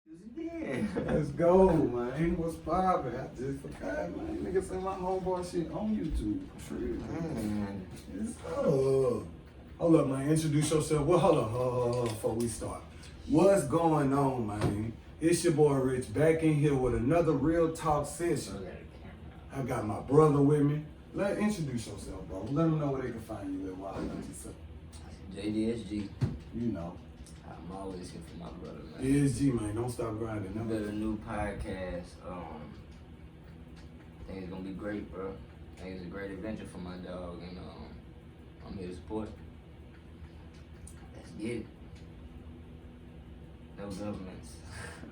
Yeah. Let's go, man. What's poppin'? I just forgot, man. Nigga say my homeboy shit on YouTube. For real, man. Hold up, man. Introduce yourself. Well, hold on, before we start. What's going on, man? It's your boy Rich back in here with another real talk session. I got my brother with me. Introduce yourself, bro. Let them know where they can find you at while I let you say. JDSG. You know. I'm always here for my brother, man. DSG, man. Don't stop grinding. We got a new podcast. I think it's gonna be great, bro. I think it's a great adventure for my dog, and I'm here to support. Let's get it. No governments.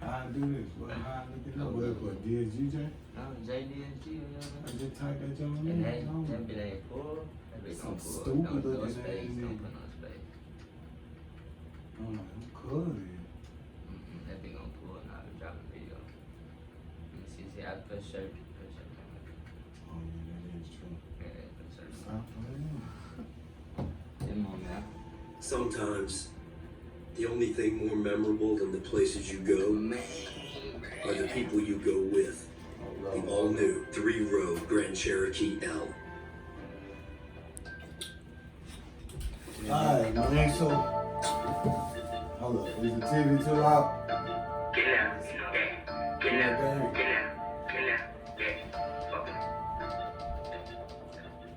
How I do this? How I look it up? What, DSG? No, JDSG or whatever. I just type that joint in. And that bit ain't full. That bit gonna pull. Stupid No looking space. ass Don't nigga. put no space. I'm like, I'm cool. That bit gonna pull now to drop a video. Let me see. I put shirt. Oh yeah, that is true. Yeah, put shirt. Stop playing. Come on, man. Sometimes the only thing more memorable than the places you go are the people you go with. The all-new 3-row Grand Cherokee L. Alright, man, so hold up, is the TV too loud?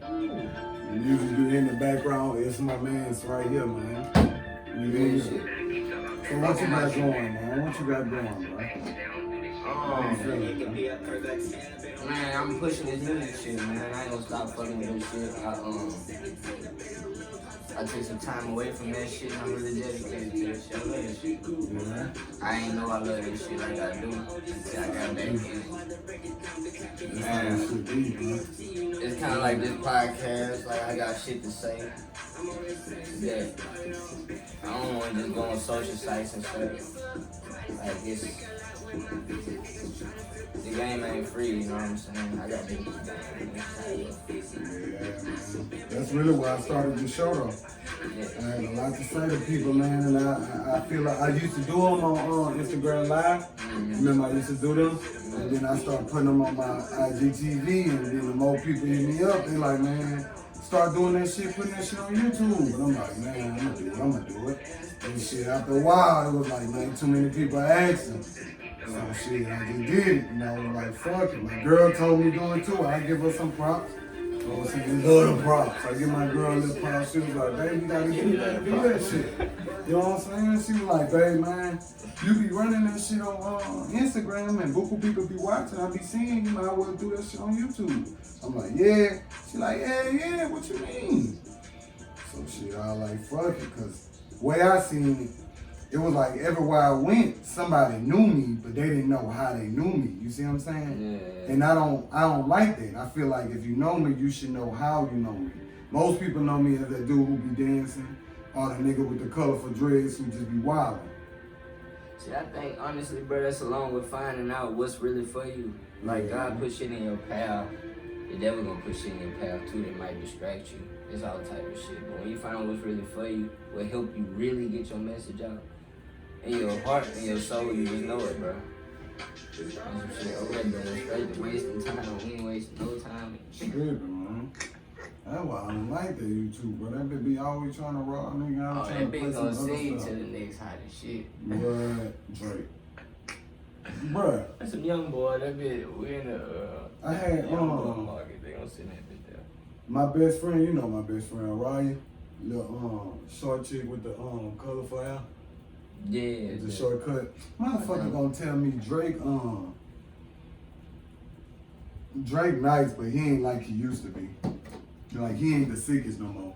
The music you hear in the background is my man's right here, man. You hear me? So what you got going, man? What you got going, bro? Man, I'm pushing this music shit, man. I ain't gonna stop fucking with this shit. I took some time away from that shit, and I'm really dedicated to this shit. I love this shit. Yeah. I ain't know I love this shit like I do until I got back in it. Man, it's kind of like this podcast, like I got shit to say. Yeah. I don't want to just go on social sites and stuff. Like this. The game ain't free, you know what I'm saying? I got to That's really why I started the show, though. I had a lot to say to people, man, and I feel like I used to do them on Instagram Live. Remember, I used to do them, and then I started putting them on my IGTV, and then the more people hit me up, they like, man, start doing that shit, putting that shit on YouTube. And I'm like, man, I'm gonna do it. And shit, after a while, it was like, man, too many people asking. So shit, I just did it, you know, like, fuck it. My girl told me do it too. I give her some props. I was saying, love the props. I give my girl a little props. She was like, babe, you gotta do that shit. You know what I'm saying? She was like, babe, man, you be running that shit on Instagram and buku people be watching. I be seeing you, might as well do that shit on YouTube. I'm like, yeah. She like, yeah, what you mean? So shit, I was like, fuck it, cause the way I seen it, it was like everywhere I went, somebody knew me, but they didn't know how they knew me. You see what I'm saying? Yeah. And I don't like that. I feel like if you know me, you should know how you know me. Most people know me as that dude who be dancing, or the nigga with the colorful dreads who just be wilding. See, I think, honestly, bro, that's along with finding out what's really for you. Like, God put shit in your path. The devil gonna put shit in your path, too, that might distract you. It's all type of shit. But when you find out what's really for you, will help you really get your message out. In your heart and your soul, you just know it, bro. That's some shit over there, straight to wasting time. We ain't wasting no time. Tripping, man. That's why I don't like that YouTube, bro. That bitch be always trying to raw nigga out. Oh, that bitch gonna see to the next hottest shit. What, Drake? Bruh. That's some young boy, that bitch, we in the I had, young boy market. They gonna send that bitch there. my best friend, you know my best friend, Raya, little short chick with the colorful hair. Yeah. The shortcut. Motherfucker gonna tell me Drake nice, but he ain't like he used to be. Like he ain't the sickest no more.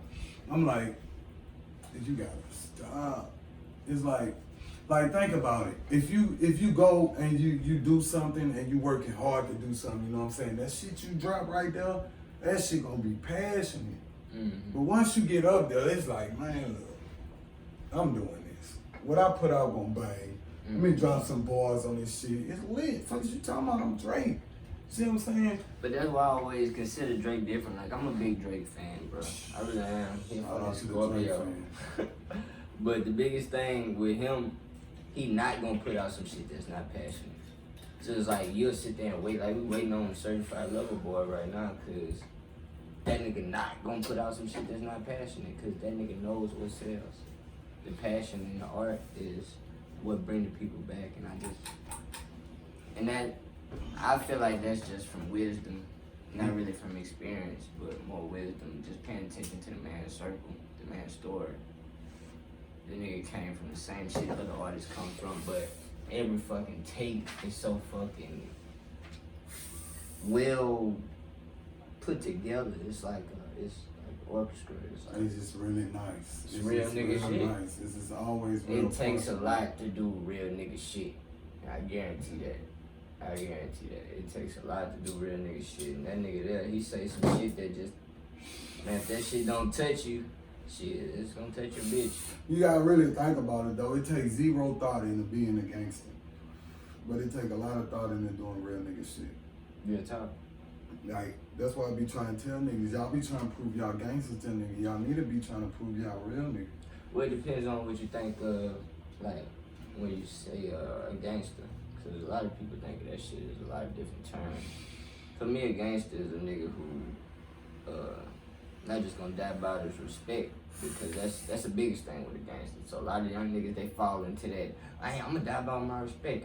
I'm like, you gotta stop. It's like think about it. If you go and you do something and you working hard to do something, you know what I'm saying? That shit you drop right there, that shit gonna be passionate. But once you get up there, it's like, man, look, I'm doing this. What I put out gonna bang. Let me drop some bars on this shit. It's lit. Fuck you talking about? I'm Drake. See what I'm saying? But that's why I always consider Drake different. Like, I'm a big Drake fan, bro. I really am. He's fucking Scorpio. But the biggest thing with him he not gonna put out some shit that's not passionate. So it's like, you'll sit there and wait, like we waiting on a certified lover boy right now, cause that nigga not gonna put out some shit that's not passionate, cause that nigga knows what sells. The passion in the art is what bring the people back, and that, I feel like that's just from wisdom, not really from experience, but more wisdom, just paying attention to the man's circle, the man's story. The nigga came from the same shit other artists come from, but every fucking take is so fucking well put together. It's like orchestra. It's just really nice. It's real nigga shit. Nice. It's just always real. It takes a lot to do real nigga shit. I guarantee that. It takes a lot to do real nigga shit. And that nigga there, he say some shit that just, man, if that shit don't touch you, shit, it's gonna touch your bitch. You gotta really think about it though. It takes zero thought into being a gangster. But it take a lot of thought into doing real nigga shit. Real talk. Like, that's why I be trying to tell niggas, y'all be trying to prove y'all gangsters to niggas. Y'all need to be trying to prove y'all real niggas. Well, it depends on what you think of, like, when you say a gangster. Because a lot of people think of that shit as a lot of different terms. For me, a gangster is a nigga who not just gonna die about his respect, because that's the biggest thing with a gangster. So a lot of young niggas, they fall into that, I'm gonna die about my respect.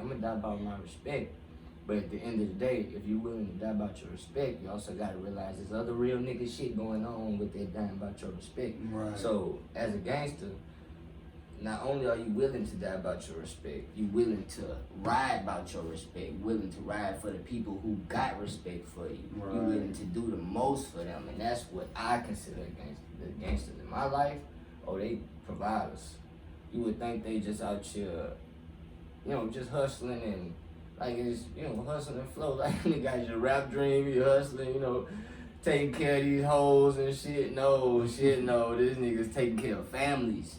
But at the end of the day, if you're willing to die about your respect, you also gotta realize there's other real nigga shit going on with that dying about your respect. Right. So as a gangster, not only are you willing to die about your respect, you willing to ride about your respect, willing to ride for the people who got respect for you. Right. You're willing to do the most for them, and that's what I consider a gangster. The gangsters in my life, they providers. You would think they just out here, just hustling and like it's, hustling and flow. Like, they got your rap dream, you hustling, taking care of these hoes and shit. No. This nigga's taking care of families.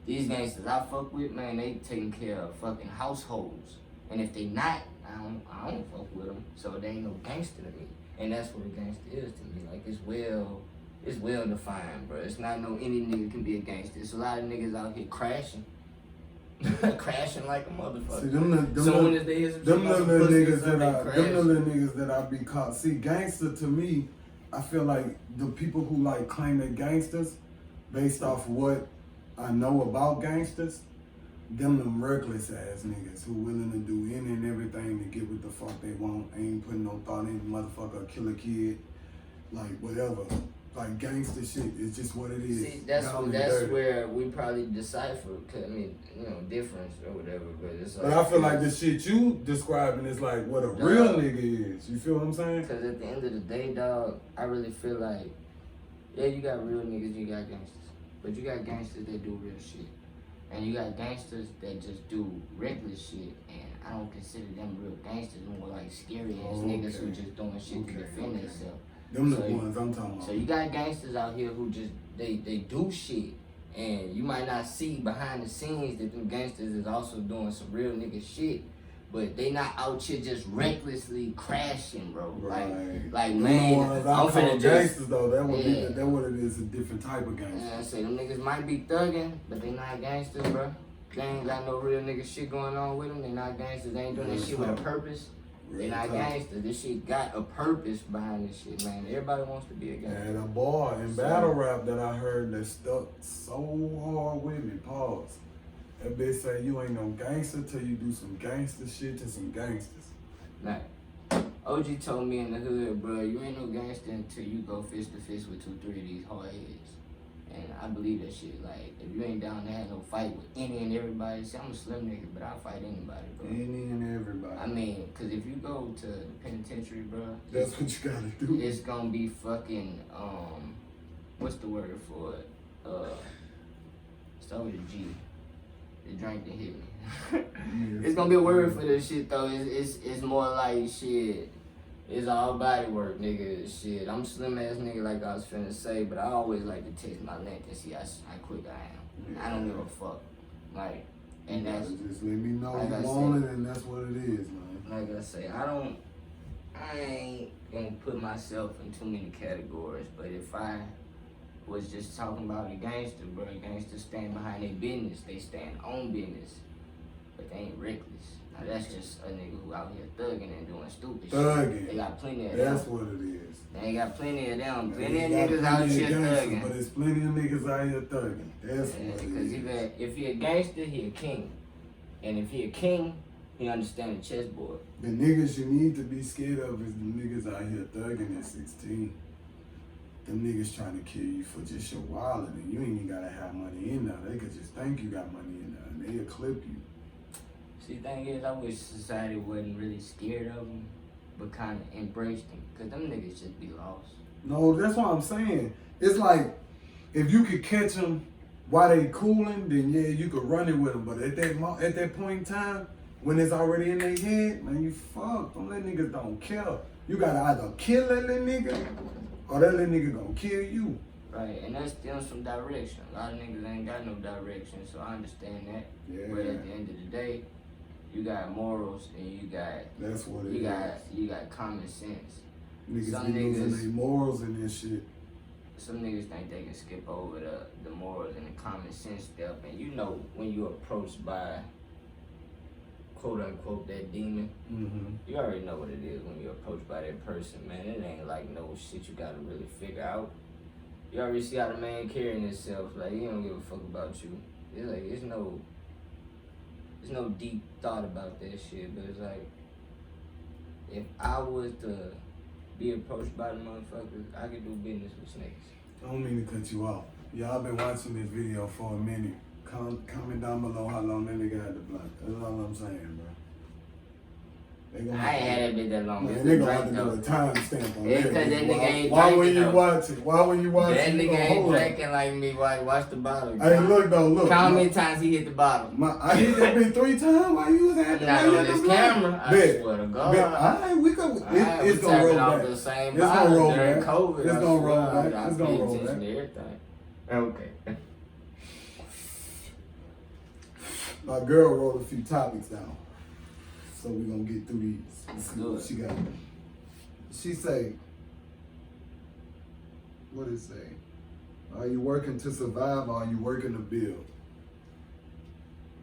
These gangsters I fuck with, man, they taking care of fucking households. And if they not, I don't fuck with them. So they ain't no gangster to me. And that's what a gangster is to me. Like, it's well defined, bro. It's not no any nigga can be a gangster. It's a lot of niggas out here crashing. Crashing like a motherfucker. See, them little niggas that I be caught. See, gangster to me, I feel like the people who like claim they gangsters based off what I know about gangsters, them reckless ass niggas who willing to do any and everything to get what the fuck they want, ain't putting no thought in the motherfucker, kill a kid, like whatever. Like, gangster shit is just what it is. See, that's where we probably decipher, difference or whatever, but it's like... But I feel like the shit you describing is like what a real nigga is. You feel what I'm saying? Because at the end of the day, dog, I really feel like, yeah, you got real niggas, you got gangsters. But you got gangsters that do real shit. And you got gangsters that just do reckless shit. And I don't consider them real gangsters, more like scary ass niggas who just doing shit to defend themselves. Them the ones I'm talking about. So you got gangsters out here who just, they do shit. And you might not see behind the scenes that them gangsters is also doing some real nigga shit. But they not out here just recklessly crashing, bro. Right. Like man, I'm finna gangsters though. That what it is, a different type of gangster. Yeah, I say them niggas might be thugging, but they not gangsters, bro. They ain't got no real nigga shit going on with them. They not gangsters. They ain't doing that shit with a purpose. They not gangsters. This shit got a purpose behind this shit, man. Everybody wants to be a gangster. And a boy in battle rap that I heard that stuck so hard with me, pause. That bitch say you ain't no gangster till you do some gangster shit to some gangsters. Like, OG told me in the hood, bro, you ain't no gangster until you go fist to fist with 2-3 of these hard heads. And I believe that shit. Like, if you ain't down to have no fight with any and everybody, see, I'm a slim nigga, but I'll fight anybody, bro. Any and everybody. I mean, cause if you go to the penitentiary, bro, that's what you gotta do. It's gonna be fucking, what's the word for it? Start with a G. The drink that hit me. It's gonna be a word for this shit though. It's more like shit. It's all body work, nigga. Shit. I'm a slim ass nigga like I was finna say, but I always like to test my length and see how quick I am. I don't give a fuck. Like, and that's just let me know like you want it, and that's what it is, man. Like I say, I ain't gonna put myself in too many categories, but if I was just talking about a gangster, bro, gangsters stand behind their business, they stand on business. but they ain't reckless. Now that's just a nigga who out here thugging and doing stupid Thugging. shit. They got plenty of That's them. what it is. They ain't got plenty of them. They Plenty of got niggas out plenty of here gangsters, thugging. but there's plenty of niggas out here thugging. That's what it Because is. if he a gangster, he a king. And if he a king, he understand the chessboard. The niggas you need to be scared of is the niggas out here thugging at 16. Them niggas trying to kill you for just your wallet, and you ain't even gotta have money in there. They could just think you got money in there, and they'll clip you. See, the thing is, I wish society wasn't really scared of them, but kind of embraced them. Because them niggas just be lost. No, that's what I'm saying. It's like, if you could catch them while they cooling, then yeah, you could run it with them. But at that point in time, when it's already in their head, man, you fucked. Them little niggas don't care. You gotta either kill that little nigga, or that little nigga gonna kill you. Right, and that stems from direction. A lot of niggas ain't got no direction, so I understand that. Yeah. But at the end of the day, you got morals and you got That's what it is. you got common sense. Niggas Some be losing niggas- their morals and this shit. Some niggas think they can skip over the morals and the common sense stuff, and you know when you're approached by quote unquote that demon, Mm-hmm. you already know what it is when you're approached by that person, man. It ain't like no shit you gotta really figure out. You already see how the man carrying himself, like he don't give a fuck about you. It's like there's no deep thought about that shit, but it's like if I was to be approached by the motherfuckers, I could do business with snakes. I don't mean to cut you off. Y'all been watching this video for a minute. Comment down below how long that nigga had the blunt. That's all I'm saying, bro. They gonna I ain't had that bitch that long. Man, It's they a gonna have drink to do though. a timestamp on Yeah, that. 'cause that nigga ain't Why when drinking, you though. watch it? Why when you watch That it? nigga you gonna ain't hold it. drinking like me. Watch the bottle. Hey, look though, look. Count how many times he hit the bottle. I hit that bitch 3 times while you was at the Not on this camera. I swear to God. Alright, we go. It's we gonna roll tapping off back. the same It's gonna bottle roll during back. COVID. It's I gonna swear. roll back. I It's pay gonna roll attention back. to everything. Okay. My girl wrote a few topics down, so we gonna get through these. Let's see Do what it. she got. She say, what it say? Are you working to survive or are you working to build?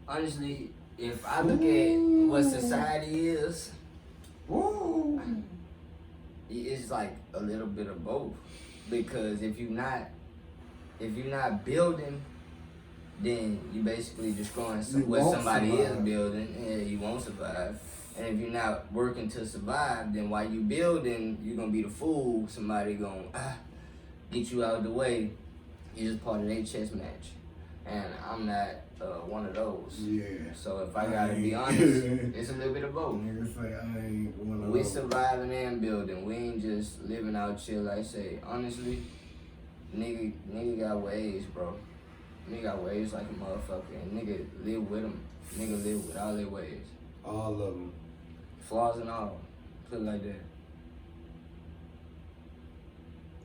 Honestly, if I look at what society is, Woo! it's like a little bit of both. Because if you're not building, then you basically destroying You what won't somebody is survive. building, and you won't survive. And if you're not working to survive, then while you building, you're gonna be the fool. Somebody gonna get you out of the way. You're just part of their chess match, and I'm not one of those. Yeah. So if I gotta be honest, it's a little bit of both. Nigga say I ain't one of We those. surviving and building. We ain't just living out chill. Like I say, honestly, nigga got ways, bro. Nigga got ways like a motherfucker, and nigga live with them. Nigga live with all their ways, All of them. flaws and all. Put it like that.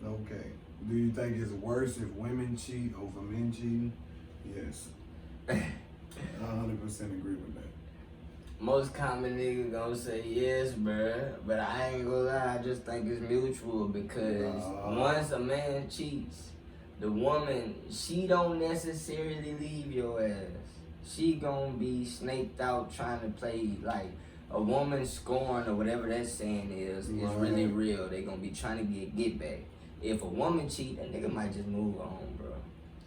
Okay. Do you think it's worse if women cheat over men cheating? Yes. I 100% agree with that. Most common nigga gonna say yes, bruh. But I ain't gonna lie, I just think it's mutual because once a man cheats, the woman, she don't necessarily leave your ass. She gonna be snaked out trying to play like a woman scorn or whatever that saying is really real. They gonna be trying to get back. If a woman cheat, that nigga might just move on, bro.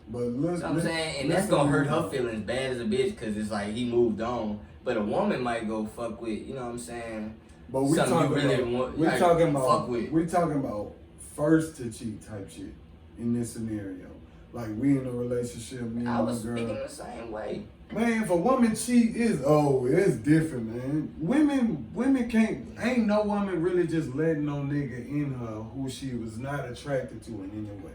But look, So I'm saying, and that's gonna hurt her feelings bad as a bitch, cause it's like he moved on. But a woman might go fuck with, you know what I'm saying? But we something talking you really about, want, we like, talking fuck about, with. we talking about first to cheat type shit in this scenario. Like we in a relationship, me and I my was girl. speaking the same way. Man, if a woman cheat, it's different, man. Women can't, ain't no woman really just letting no nigga in her who she was not attracted to in any way.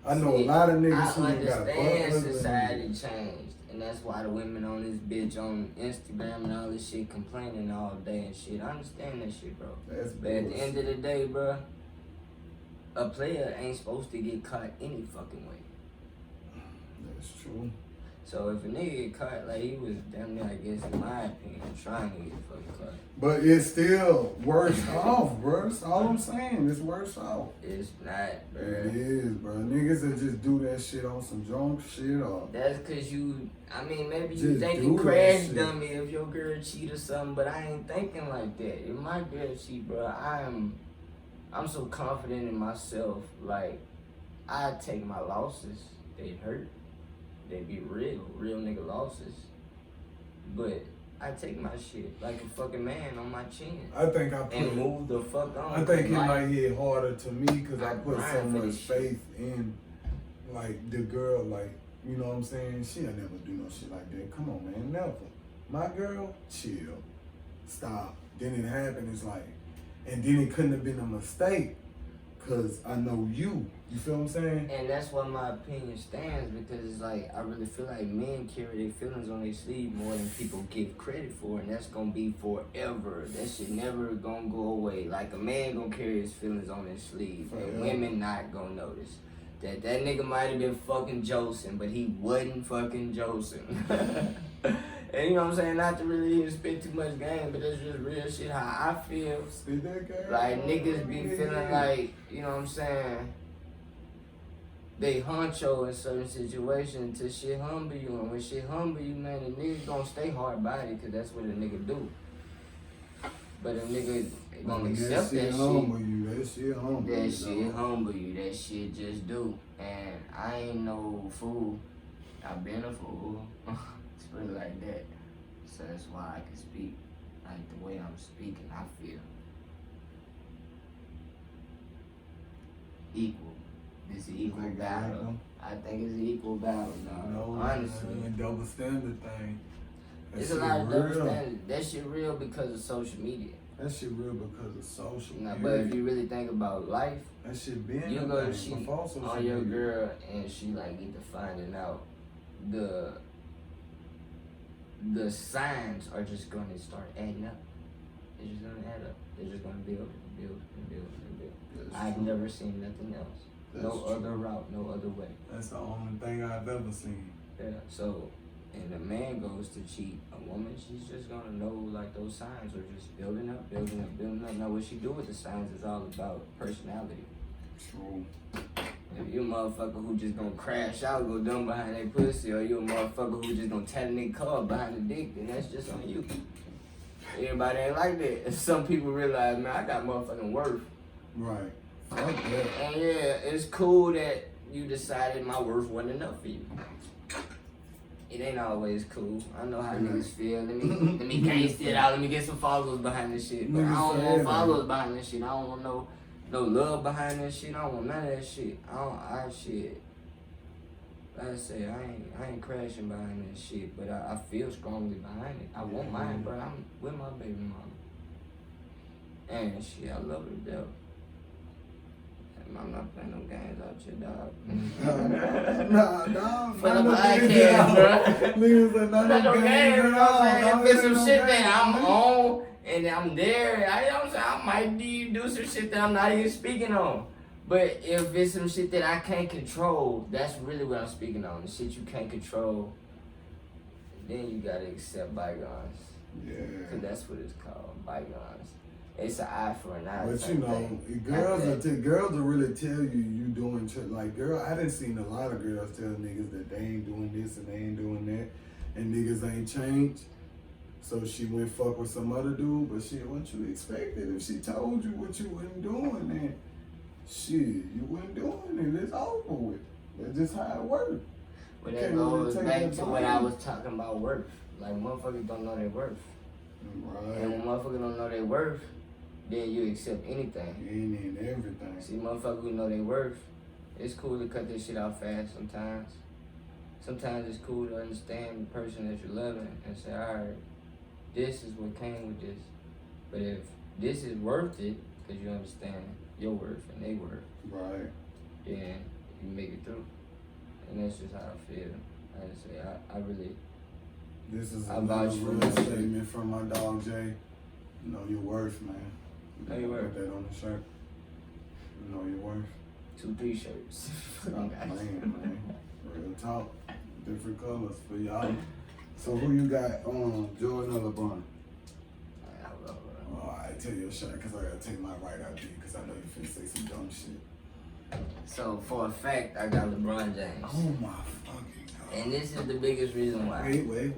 I know a lot of niggas who I got understand butt society changed, and that's why the women on this bitch on Instagram and all this shit complaining all day and shit. I understand that shit, bro. That's But at the bullshit. end of the day, bro, a player ain't supposed to get caught any fucking way. That's true. So if a nigga get caught, like he was damn near, I guess, in my opinion, trying to get fucking caught. But it's still worse off, bro. That's all I'm saying. It's worse off. It's not, bro. It is, bro. Niggas that just do that shit on some drunk shit or. That's cause you, I mean, maybe you Just thinking do crash that shit. dummy if your girl cheat or something, but I ain't thinking like that. If my girl cheat, bro, I'm so confident in myself. Like, I take my losses. They hurt. They be real nigga losses. But I take my shit like a fucking man on my chin I think I put. and move the fuck on. I think it Like, might hit harder to me because I put so grind for much this shit. faith in, like, the girl, like, you know what I'm saying? She'll never do no shit like that. Come on, man, never. My girl, chill, stop. Then it happened, it's like, and then it couldn't have been a mistake because I know you. You feel what I'm saying? And that's why my opinion stands, because it's like, I really feel like men carry their feelings on their sleeve more than people give credit for, and that's gonna be forever. That shit never gonna go away. Like, a man gonna carry his feelings on his sleeve, Forever. and women not gonna notice. That nigga might have been fucking Josing, but he wasn't fucking Josing. And you know what I'm saying? Not to really even spit too much game, but that's just real shit how I feel. Spit that game. Like, niggas be feeling like, you know what I'm saying, they honcho in certain situations till shit humble you. And when shit humble you, man, the niggas gonna stay hard body because that's what a nigga do. But a nigga gonna accept that shit. Humble you. That shit humble you. That shit humble you. That shit just do. And I ain't no fool. I've been a fool. It's really like that. So that's why I can speak like the way I'm speaking, I feel. Equal. It's an equal battle. I think it's an equal battle, dog. No, honestly. man, double standard thing. That It's a shit lot of double real. standards. That shit real because of social media. That shit real because of social Nah, media. but if you really think about life, That shit been you a go thing cheat before social on your media. girl and she like get to finding out, the signs are just gonna start adding up. They're just gonna add up. They're just gonna build and build and build and build. That's I've true. never seen nothing else. That's No true. other route, no other way. That's the only thing I've ever seen. Yeah. So, and a man goes to cheat, a woman, she's just gonna know like those signs are just building up, building up, building up. Now what she do with the signs is all about personality. True. If you a motherfucker who just gonna crash out, go dumb behind that pussy, or you a motherfucker who just gonna tell a nigga car behind the dick, then that's just on you. Everybody ain't like that. Some people realize, man, I got motherfucking worth. Right. Fuck that. And yeah, it's cool that you decided my worth wasn't enough for you. It ain't always cool. I know how niggas feel. Let me gangsta it out. Let me get some followers behind this shit. But I don't want followers behind this shit. I don't want no love behind this shit. I don't want none of that shit. Shit. Like I say, I ain't crashing behind this shit, but I feel strongly behind it. I want mine, bro. I'm with my baby mama. And shit, I love her to death. I'm not playing no games out here, dog. Nah, dog. For the not no podcast, games, bro. Niggas say not Not no no games games, at you know all. what I'm saying? Dog, If it's ain't some no shit that games. I'm on and I'm there, you know what I'm saying? I might do some shit that I'm not even speaking on. But if it's some shit that I can't control, that's really what I'm speaking on. The shit you can't control, then you gotta accept bygones. Yeah. Cause that's what it's called, bygones. It's an eye for an eye. But type you know, thing. girls will really tell you doing shit. Like, girl, I done seen a lot of girls tell niggas that they ain't doing this and they ain't doing that, and niggas ain't changed. So she went fuck with some other dude, but shit, what you expected? If she told you what you wasn't doing, then shit, you wasn't doing it. It's over with. That's just how it works. But that Can't really goes take back that to what I time. was talking about worth. Like, motherfuckers don't know their worth. Right. And when motherfuckers don't know their worth, then you accept anything. Any and everything. See, motherfuckers who know their worth, it's cool to cut this shit out fast sometimes. Sometimes it's cool to understand the person that you're loving and say, alright, this is what came with this. But if this is worth it, because you understand your worth and their worth, Right. then you make it through. And that's just how I feel. I just say, I really, This is I another vouch for real that. statement from my dog Jay. Know your worth, man. Know your worth. Put that on the shirt. Know your worth. 2-3 shirts. Stop playing, man. Real talk. Different colors for y'all. So who you got, Jordan or LeBron? Oh, I tell you a shot because I gotta take my right out there because I know you finna say some dumb shit. So for a fact, I got LeBron James. Oh my fucking God. And this is the biggest reason why. Wait.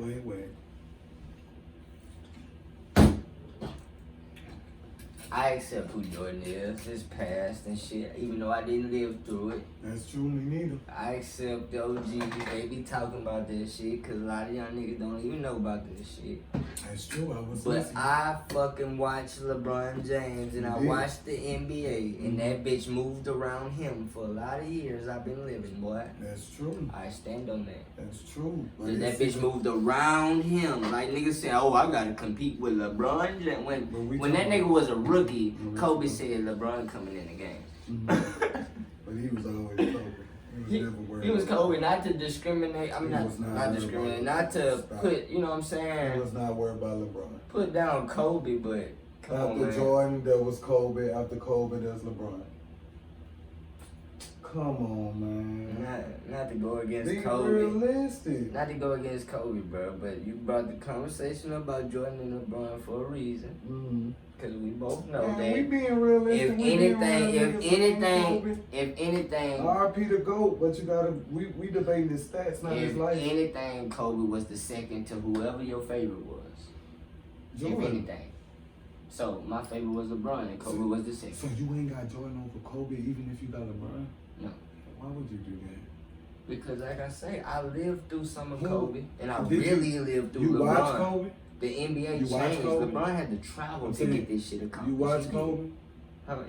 I accept who Jordan is, his past and shit, even though I didn't live through it. That's true, me neither. I accept the OGs, they be talking about this shit, cause a lot of young niggas don't even know about this shit. That's true, I was But listening. I fucking watched LeBron James and I watched the NBA and that bitch moved around him for a lot of years I've been living, boy. That's true. I stand on that. That's true. Cause that bitch moved around him. Like niggas say, oh, I gotta compete with LeBron James. When that nigga was a rookie, Kobe said LeBron coming in the game. But he was always Kobe. He was Kobe, not to discriminate. I mean, not discriminate, not to put, you know what I'm saying? He was not worried about LeBron. Put down Kobe, but come on, After man. Jordan, there was Kobe. After Kobe, there's LeBron. Come on, man. Not to go against Be Kobe. realistic. Not to go against Kobe, bro, but you brought the conversation about Jordan and LeBron for a reason. Mm-hmm. Cause we both know Man, that we being realistic. if anything, RP the GOAT, but you gotta, we debating his stats, not his if life. anything, Kobe was the second to whoever your favorite was. Jordan. If anything. So my favorite was LeBron and Kobe was the second. So you ain't got Jordan over Kobe even if you got LeBron? No. Why would you do that? Because like I say, I lived through some of Who? Kobe and I Did really lived through You LeBron. watch Kobe? The NBA You watch changed. Kobe? LeBron had to travel I'm to saying, get this shit accomplished. You watch He did. Kobe?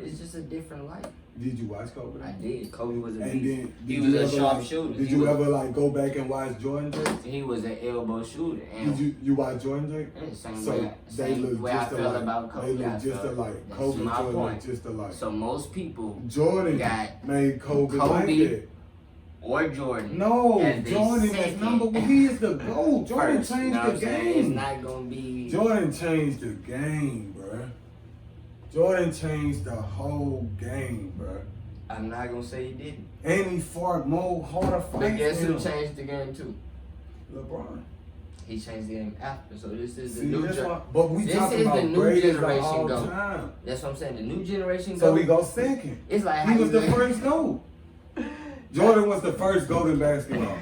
It's just a different life. Did you watch Kobe? I did. Kobe was a And beast. then He did was you a ever, sharp like, shooter. Did you ever like go back and watch Jordan Drake? He was an elbow shooter. And Did you watch Jordan Drake? Same So way, they same look way I just felt alike. about Kobe. They I look just felt. alike. That's Kobe and my Jordan point. look just alike. So most people Jordan got made Kobe like that. or Jordan. No, as they Jordan is second number one. He is the GOAT. Jordan first, changed you know the what I'm saying? game. It's not gonna be. Jordan changed the game, bruh. Jordan changed the whole game, bruh. I'm not gonna say he didn't. And he fought more harder fights. But guess who than him. changed the game too? LeBron. He changed the game after. So this is the See, new that's generation. why, but we This talking is the about new greatest of generation all GOAT. time. That's what I'm saying. The new generation. So GOAT. we go second. It's like He how was you the first GOAT. Jordan was the first GOAT in basketball.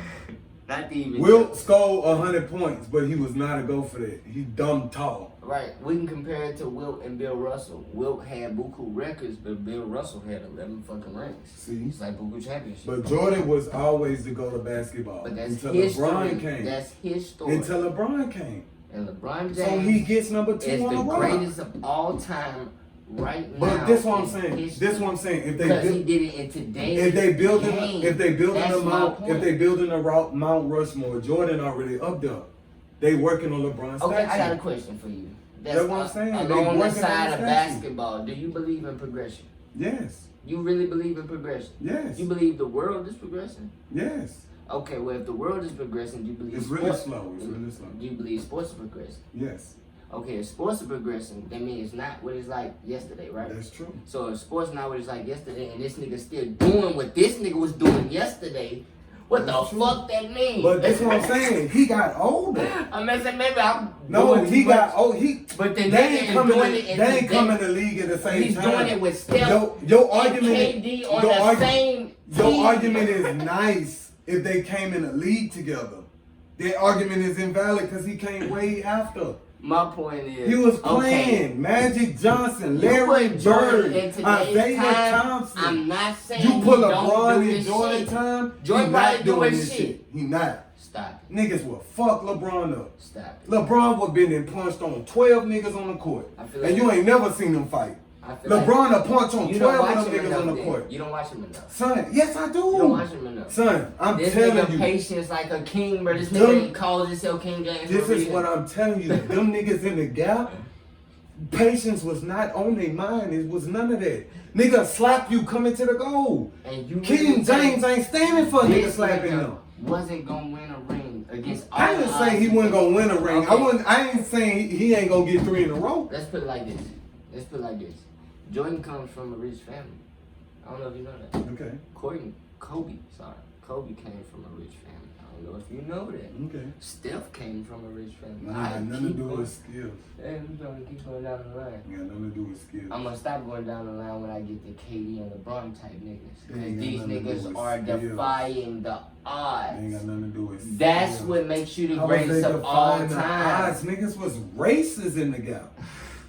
Not even. Wilt scored 100 points, but he was not a GOAT for that. He dumb tall. Right, we can compare it to Wilt and Bill Russell. Wilt had buku records, but Bill Russell had 11 fucking rings. See? It's like buku championship. But Jordan was always the GOAT of basketball. But that's until his LeBron story. came. That's his story. Until LeBron came. And LeBron So James he gets number 2 is on the the rock. greatest of all time right now. But this what I'm in saying. history. This what I'm saying. If they Because he build, did it in today's if they building, game. if they building That's a my Mount, point. if they building a route Mount Rushmore, Jordan already up there. They working on LeBron's Okay, statue. I got a question for you. That's what I'm saying. They Along the working on side the of statue. basketball, do you believe in progression? Yes. You really believe in progression? Yes. You believe the world is progressing? Yes. Okay, well, if the world is progressing, do you believe It's really slow. It's really slow. Do you believe sports are progressing? Yes. Okay, if sports are progressing, that means it's not what it's like yesterday, right? That's true. So if sports not what it's like yesterday, and this nigga still doing what this nigga was doing yesterday, what That's the true. fuck that mean? But that's what I'm saying. He got older. I'm saying maybe I'm No, doing he too got much. old. He. But the They nigga ain't is coming. doing To, it in they ain't today. coming to league at the same He's time. doing it with Steph Your and argument. KD on your the argu- same Your team. argument is nice if they came in a league together. Their argument is invalid because he came way after. My point is, He was okay, playing Magic Johnson, you Larry put Jordan Bird, in today's Isaiah time, Thompson. I'm not saying You put he don't LeBron do in this Jordan shit. time, Jordan he not probably doing doing this shit. shit. He not. Stop it. Niggas will fuck LeBron up. Stop it. LeBron would been and punched on 12 niggas on the court. I feel And like- you ain't never seen them fight. I feel LeBron a punch on you don't 12 watch of them him niggas enough on the then. court. You don't watch him enough. Son, yes I do. You don't watch him enough. Son, I'm This telling nigga you. patience like a king, bro. This Them- nigga ain't calls himself King James. This for a is reason. what I'm telling you. Them niggas in the gap, patience was not on their mind. It was none of that. Nigga slap you coming to the goal. And you King really James think ain't standing for a nigga this slapping nigga him. wasn't gonna win a ring against all I didn't the say he odds. wasn't gonna win a ring. Okay. I ain't saying he ain't gonna get 3 in a row. Let's put it like this. Let's put it like this. Jordan comes from a rich family. I don't know if you know that. Okay. Kobe Kobe came from a rich family. I don't know if you know that. Okay. Steph came from a rich family. Nah, it got nothing to do with skills. Hey, we're gonna keep going down the line. It got nothing to do with skills. I'm gonna stop going down the line when I get the KD and LeBron type niggas. They Cause ain't got these nothing to do niggas with are skills. defying the It ain't odds. got nothing to do with skills. That's what makes you the How was greatest they of all defying the time. odds? Niggas was racist in the gap.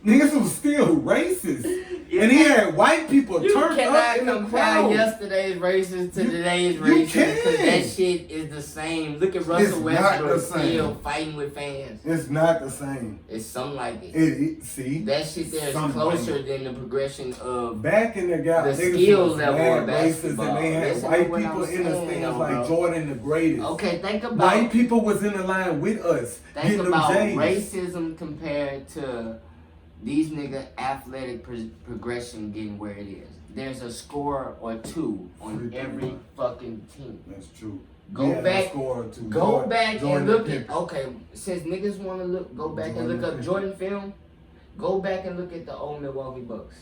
Niggas was still racist. And he had white people You turned up cannot in the compare crowd. yesterday's racists to today's you racists because can. that shit is the same. Look at Russell It's not Westbrook the same. still fighting with fans. It's not the same. It's something like it. See? That shit there is Something closer like than the progression of back in the gap, the niggas skill was level mad of racist basketball. and they had Listen to white what people I'm in the saying, stands though, like bro. Jordan the greatest. Okay, think about White people was in the line with us. think getting them about J's. racism compared to these nigga athletic progression getting where it is. There's a score or two on every fucking team. That's true. Go Yeah, back, score too. go back Jordan and look Pippen. at. Okay, since niggas want to look, go back and look Jordan up Pippen. Jordan film. Go back and look at the old Milwaukee Bucks.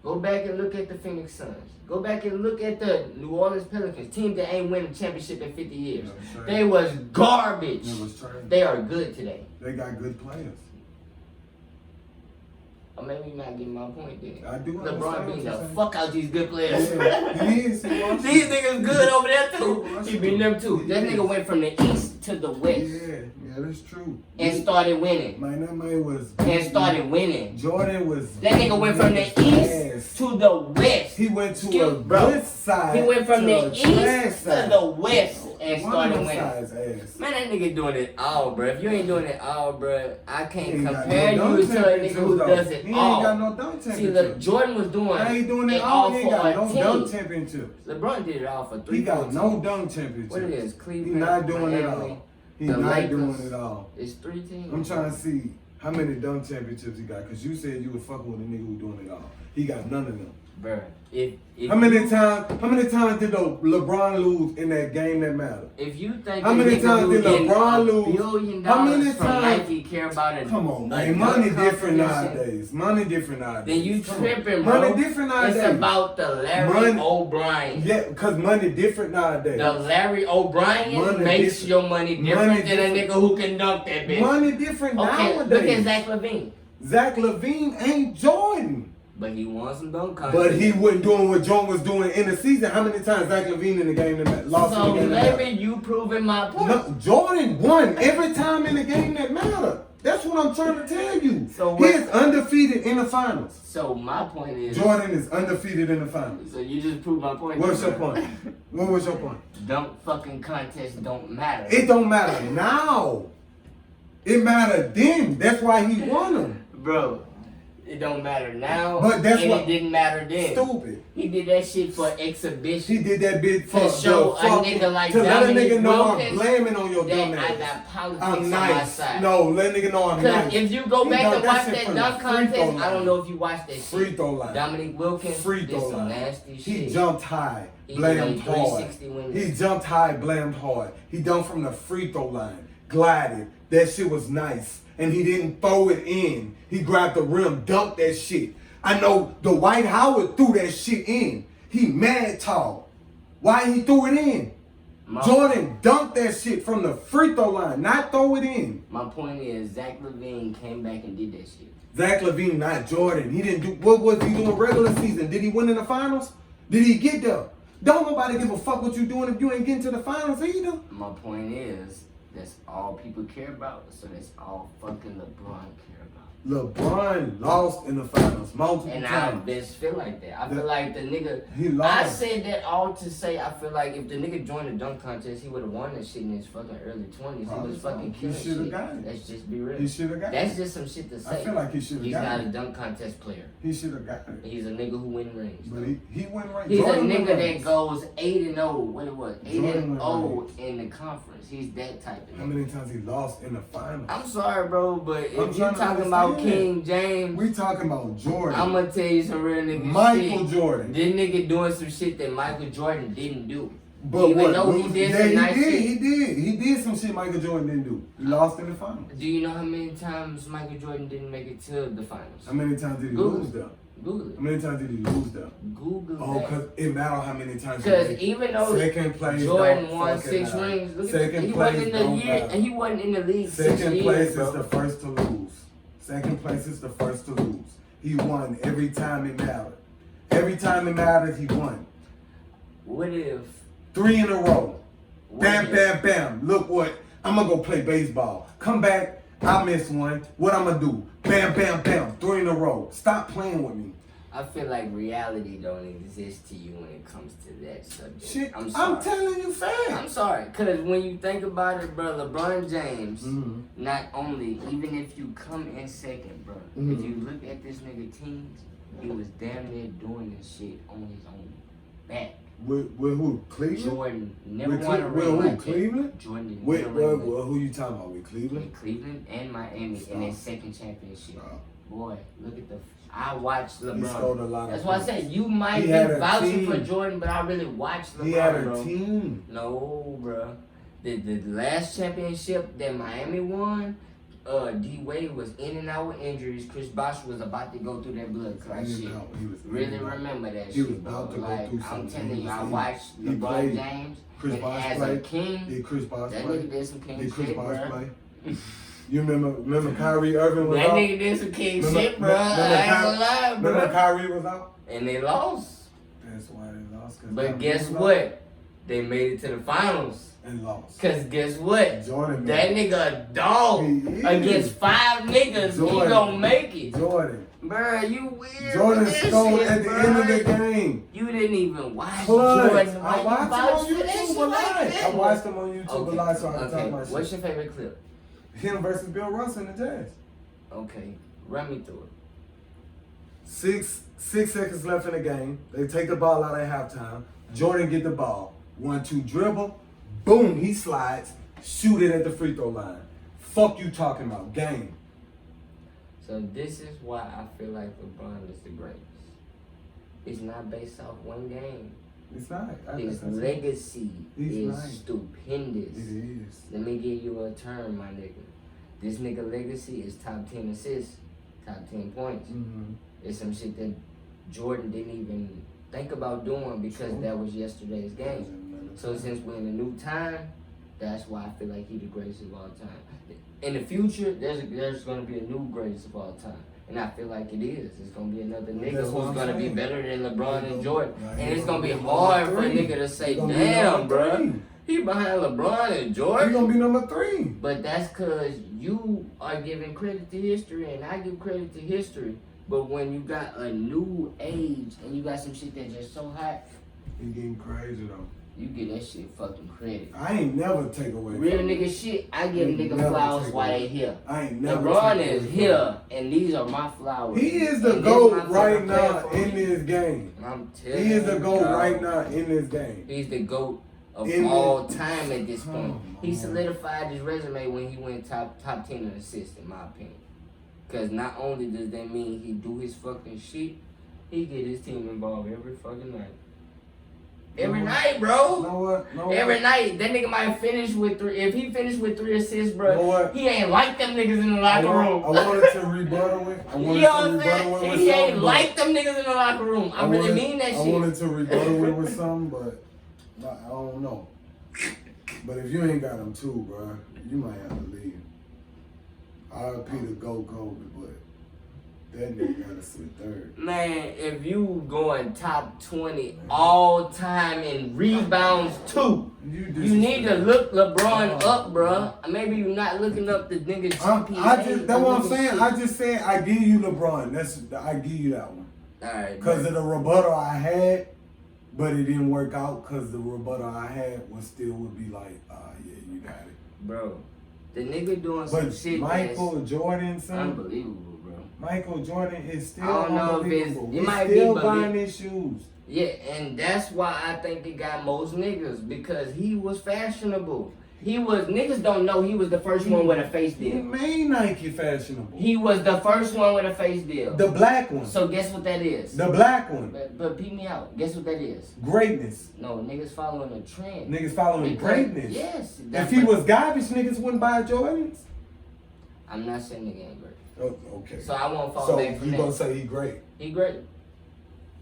Go back and look at the Phoenix Suns. Go back and look at the New Orleans Pelicans, team that ain't winning a championship in 50 years. They was garbage. It was trash. They are good today. They got good players. Or maybe you're not getting my point then. I do LeBron understand beating what the you're fuck out these good players. Yeah, he is. He wants These to. niggas good over there too. That's He beating true. them too. That nigga went from the east to the west Yeah, that's true. and started winning. Man, that man was. And started winning. Jordan was. That nigga went from the east to the west. He went to Excuse- a bro. good side. He went from to the a trash east to side. the west and One started of them winning. sides ass. Man, that nigga doing it all, bro. If you ain't doing it all, bro, I He can't ain't got compare no you dunk to a nigga who championships, does though. it He ain't all. got no dunk See, championship. look, Jordan was doing I ain't doing it it all. all He ain't for got a no team. dunk championships. LeBron did it all for three. He got 4 no teams. dunk championships. What it is? He's Cleveland, not doing it Miami, all. He's the not Lakers. doing it all. It's 3 teams. I'm trying to see how many dunk championships he got. Because you said you was fucking with a nigga who doing it all. He got none of them. Bruh, if How many times did LeBron lose in that game that mattered? If you think How many a nigga times who did getting LeBron $1 lose? billion How many from times- Nike care about it? Come on, man. Money different nowadays. Money different nowadays. Then you Come on. tripping, bro. Money different nowadays. It's about the Larry Money- O'Brien. Yeah, because money different nowadays. The Larry O'Brien Money makes different. your money different Money than a nigga who can dunk that bitch. Money different Okay, nowadays. look at Zach LaVine. Zach LaVine ain't Jordan. But he won some dunk contests. But he wasn't doing what Jordan was doing in the season. How many times Zach LaVine in the game that lost So in the game that Larry, you proving my point. mattered? No, Jordan won every time in the game that mattered. That's what I'm trying to tell you. So he what- is undefeated in the finals. So my point is. Jordan is undefeated in the finals. So you just proved my point. What's your point? What was your point? Dunk fucking contests don't matter. It don't matter now. It mattered then. That's why he won them. Bro, it don't matter now. But that's and what- it didn't matter then. Stupid. He did that shit for exhibition. He did that bit for To show the a fucking- nigga like to let a Dominique nigga know I'm Wilkins blaming on your that dumb I ass. got politics I'm on my nice. side. No, let nigga know I'm Because nice. if you go He back done and watch shit that from the dunk free contest, throw I don't line. know if you watched that Free shit. throw line. Dominique Wilkins Free did throw some line. nasty He shit. jumped high, He blamed did a hard. 360 win. He jumped high, blamed hard. He done from the free throw line, glided. That shit was nice. And he didn't throw it in. He grabbed the rim, dunked that shit. I know the Dwight Howard threw that shit in. He mad tall. Why he threw it in? Jordan dunked that shit from the free throw line, not throw it in. My point is, Zach LaVine came back and did that shit. Zach LaVine, not Jordan. He didn't do, what was he doing regular season? Did he win in the finals? Did he get there? Don't nobody give a fuck what you doing if you ain't getting to the finals either. My point is, that's all people care about, so that's all fucking LeBron care about. LeBron lost in the finals multiple And I times. just feel like that. I feel like the nigga. He I lost. said that all to say I feel like if the nigga joined the dunk contest, he would have won that shit in his fucking early 20s. He Probably was so. fucking He killing shoulda shit. got it. Let's just be real. He should have got That's it. just some shit to say. I feel like he should have He's got not it. a dunk contest player. He should have got it. He's a nigga who win rings. But he went right. He's Jordan a went nigga right. that goes 8-0. What it was? 8-0 went in the conference. He's that type of How nigga. many times he lost in the finals? I'm sorry, bro, but if I'm you trying to talking about understand King James, We talking about Jordan. I'm gonna tell you some real nigga Michael shit. Jordan. This nigga doing some shit that Michael Jordan didn't do. But Even what? though he did yeah, some he nice did. shit. He did some shit Michael Jordan didn't do. He lost in the finals. Do you know how many times Michael Jordan didn't make it to the finals? How many times did he Google. lose though? Google it. How many times did he lose them? Google Oh, that. because it matter how many times. Because even though second place Jordan don't won fucking 6 matter. rings, look Second at he place wasn't in the don't year, matter. and he wasn't in the league 6 Second years, place bro. is the first to lose. Second place is the first to lose. He won every time it mattered. Every time it mattered, he won. What if? 3 in a row. Bam, if- bam, bam. Look what. I'm going to go play baseball. Come back. I missed one. What I'm going to do? Bam, bam, bam. 3 in a row. Stop playing with me. I feel like reality don't exist to you when it comes to that subject. Shit, I'm sorry. I'm telling you facts. I'm sorry, because when you think about it, bro, LeBron James, Mhm. not only, even if you come in second, bro, if you look at this nigga teams, he was damn near doing this shit on his own back. With who? Cleveland? Jordan never With won a with ring who? like that. Cleveland? Jordan didn't With, win a ring like who you talking about? With Cleveland? with Cleveland and Miami in their second championship. Stop. Boy, look at I watched He scored a LeBron. lot of That's why I points. said you might He be had a vouching team. for Jordan, but I really watched LeBron, He had a bro. team. No, bro. The last championship that Miami won, D Wade was in and out with injuries. Chris Bosh was about to go through that blood clot He was shit. out. He was Really out. remember that He shit, was bro. about to go Like, through I'm something. telling He you, I was- watched he LeBron played. James Chris and Bosh as a played. king. Did Chris Bosh That play? nigga did some king Did Chris shit, Bosh bro. play? You remember Kyrie Irving was That out? nigga did some king Remember- shit, bro. remember I ain't Ky- gonna lie, Remember bro. Kyrie was out? And they lost. That's why they lost. 'Cause But Kyrie guess was out what? They made it to the finals. And lost. Cause guess what? Jordan, That man. nigga a dog He is. against 5 niggas. He Jordan. gonna make it. Jordan. Bruh, you weird. Jordan with this scored shit, at the bruh. end of the game. You didn't even watch Clutch. Jordan. Why I you watched him vouch on for that YouTube shit a like lot. that? I watched him on YouTube a lot, so I can talk Okay. about What's shit. your favorite clip? Him versus Bill Russell in the Jazz. Okay, run me through it. 6 seconds left in the game. They take the ball out at halftime. Jordan get the ball. 1-2 dribble. Boom, he slides. Shoot it at the free throw line. Fuck you talking about? Game. So this is why I feel like LeBron is the greatest. It's not based off one game. It's not. His legacy He's is nice. stupendous. It is. Let me give you a term, my nigga. This nigga legacy is top 10 assists, top 10 points. Mm-hmm. It's some shit that Jordan didn't even think about doing because that was yesterday's game. So since we're in a new time, that's why I feel like he the greatest of all time. In the future, there's gonna be a new greatest of all time. And I feel like it is. It's gonna be another nigga That's what who's I'm gonna be saying. better than LeBron and Jordan. Right. And it's gonna be He's gonna be hard for a number three. nigga to say, He's gonna be damn, number bruh. three. He behind LeBron and He's Jordan. gonna be number 3. But that's because you are giving credit to history and I give credit to history. But when you got a new age and you got some shit that's just so hot, He getting crazy though. you give that shit fucking credit. I ain't never take away. Real from nigga it. shit, I give Ain't nigga never flowers take while away. they here. I ain't never. LeBron take is away here, and these are my flowers. He is the And this GOAT my right fucking now platform. in this game. I'm telling He is the you, GOAT dog. right now in this game. He's the GOAT of In all the- time at this point. Come He on. solidified his resume when he went top 10 in assists, in my opinion. Because not only does that mean he do his fucking shit, he get his team involved every fucking night. Every night, bro. You know what? No Every night, that nigga might finish with 3. If he finished with 3 assists, bro, You know what? he ain't like them niggas in the I locker room. wanted to rebuttal with. I wanted You know to what I'm rebuttal with saying? He ain't something, like them niggas in the locker room. I really wanted- mean that I shit. wanted to rebuttal with something, but I don't know. But if you ain't got them too, bro, you might have to leave. RIP to go Kobe, but that nigga gotta sit third. Man, if you going top 20 all time in rebounds too, you need to look LeBron up, bruh. Maybe you're not looking up the nigga GPA. That's what I'm saying. I just said I give you LeBron. I give you that one. Alright, Because of the rebuttal I had, but it didn't work out because the rebuttal I had would be like, yeah, you got it. bro. The nigga doing some But shit Michael Jordan, that's son, unbelievable, bro. Michael Jordan is still I don't know if it's- unbelievable. it He's might be still believe- buying his shoes. Yeah, and that's why I think he got most niggas, because he was fashionable. Niggas don't know he was the first one with a face He deal. made Nike fashionable. He was the first one with a face deal. The black one. So guess what that is? The black one. But peep me out. Guess what that is? Greatness. No, niggas following a trend. Niggas following Because- greatness. Yes. If he was garbage, niggas wouldn't buy Jordans. I'm not saying nigga ain't great. Oh, okay. So I won't fall So back from you that. gonna say he great? He great.